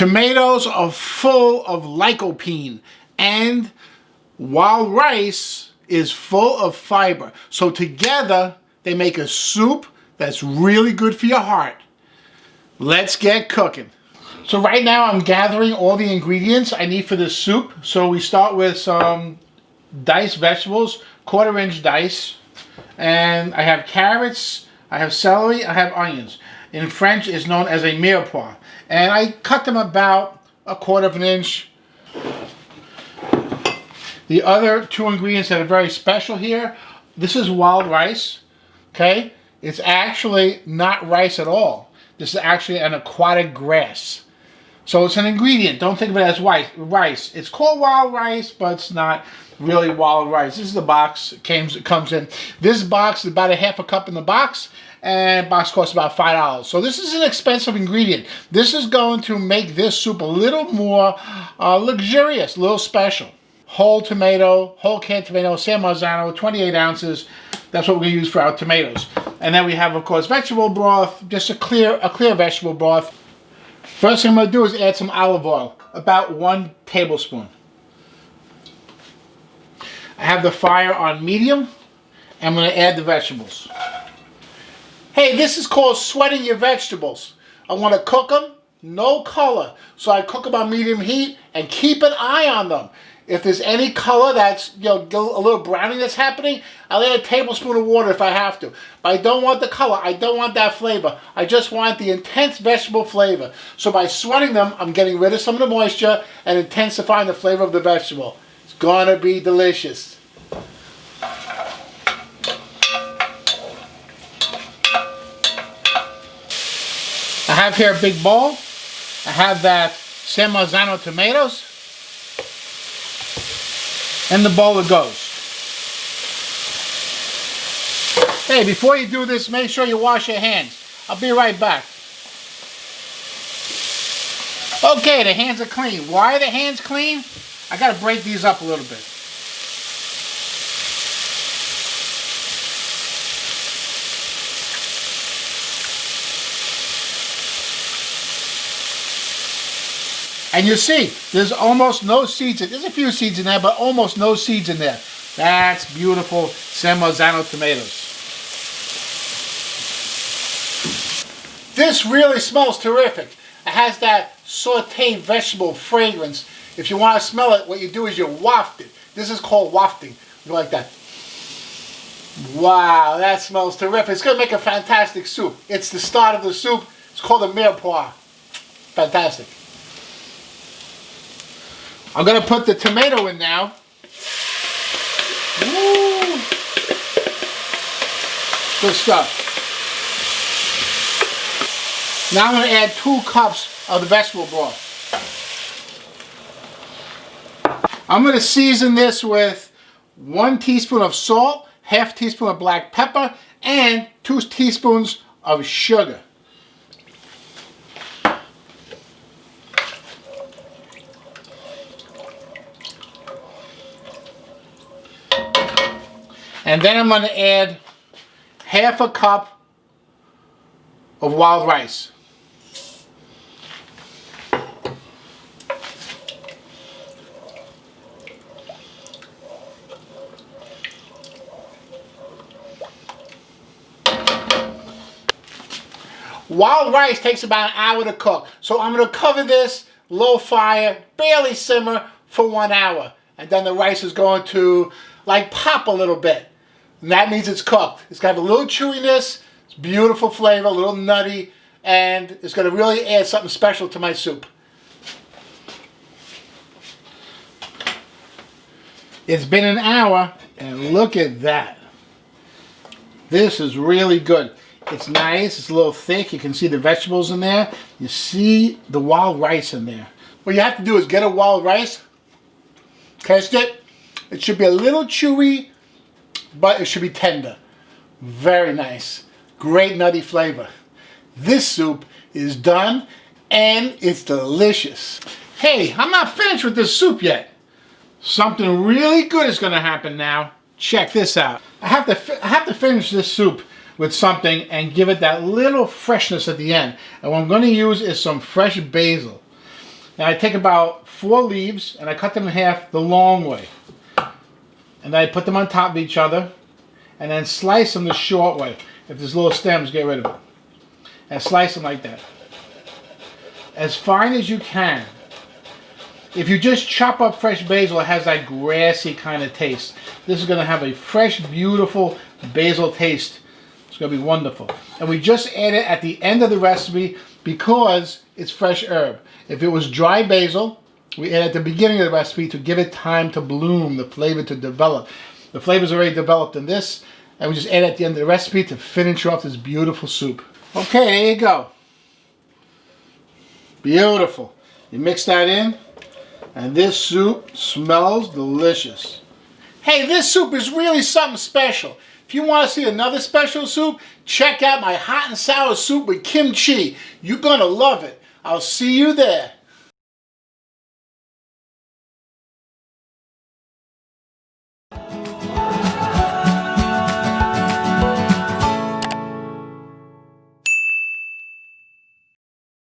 Tomatoes are full of lycopene, and wild rice is full of fiber. So together, they make a soup that's really good for your heart. Let's get cooking. So right now I'm gathering all the ingredients I need for this soup. So we start with some diced vegetables, 1/4 inch dice. And I have carrots, I have celery, I have onions. In French, it's known as a mirepoix. And I cut them about 1/4 inch. The other two ingredients that are very special here, this is wild rice, okay? It's actually not rice at all. This is actually an aquatic grass. So it's an ingredient. Don't think of it as rice. It's called wild rice, but it's not really wild rice. This is the box it comes in. This box is about 1/2 cup in the box, and the box costs about $5. So this is an expensive ingredient. This is going to make this soup a little more luxurious, a little special. Whole tomato, whole canned tomato, San Marzano, 28 ounces. That's what we're going to use for our tomatoes. And then we have, of course, vegetable broth, just a clear vegetable broth. First thing I'm going to do is add some olive oil, about 1 tablespoon. I have the fire on medium. I'm going to add the vegetables. Hey, this is called sweating your vegetables. I want to cook them, no color. So I cook them on medium heat and keep an eye on them. If there's any color that's, a little browning that's happening, I'll add a tablespoon of water if I have to. But I don't want the color. I don't want that flavor. I just want the intense vegetable flavor. So by sweating them, I'm getting rid of some of the moisture and intensifying the flavor of the vegetable. It's gonna be delicious. I have here a big bowl. I have that San Marzano tomatoes. And the bowl it goes. Hey, before you do this, make sure you wash your hands. I'll be right back. Okay, the hands are clean. Why are the hands clean? I gotta break these up a little bit. And you see, there's almost no seeds. There's a few seeds in there, but almost no seeds in there. That's beautiful San Marzano tomatoes. This really smells terrific. It has that sauteed vegetable fragrance. If you want to smell it, what you do is you waft it. This is called wafting. You like that? Wow, that smells terrific. It's going to make a fantastic soup. It's the start of the soup. It's called a mirepoix. Fantastic. I'm going to put the tomato in now. Woo. Good stuff. Now I'm going to add 2 cups of the vegetable broth. I'm going to season this with 1 teaspoon of salt, 1/2 teaspoon of black pepper, and 2 teaspoons of sugar. And then I'm going to add 1/2 cup of wild rice. Wild rice takes about an hour to cook. So I'm going to cover this low fire, barely simmer for 1 hour. And then the rice is going to like pop a little bit. And that means it's cooked. It's got a little chewiness, it's beautiful flavor, a little nutty, and it's going to really add something special to my soup. It's been an hour, and look at that. This is really good. It's nice, it's a little thick, you can see the vegetables in there. You see the wild rice in there. What you have to do is get a wild rice, test it. It should be a little chewy, but it should be tender. Very nice. Great nutty flavor. This soup is done and it's delicious. Hey, I'm not finished with this soup yet. Something really good is going to happen now. Check this out. I have to finish this soup with something and give it that little freshness at the end. And what I'm going to use is some fresh basil. Now I take about 4 leaves and I cut them in half the long way. And then I put them on top of each other and then slice them the short way. If there's little stems, get rid of it. And slice them like that. As fine as you can. If you just chop up fresh basil, it has that grassy kind of taste. This is going to have a fresh, beautiful basil taste. It's going to be wonderful. And we just add it at the end of the recipe because it's fresh herb. If it was dry basil, we add it at the beginning of the recipe to give it time to bloom, the flavor to develop. The flavor's already developed in this, and we just add it at the end of the recipe to finish off this beautiful soup. Okay, there you go. Beautiful. You mix that in, and this soup smells delicious. Hey, this soup is really something special. If you want to see another special soup, check out my hot and sour soup with kimchi. You're going to love it. I'll see you there.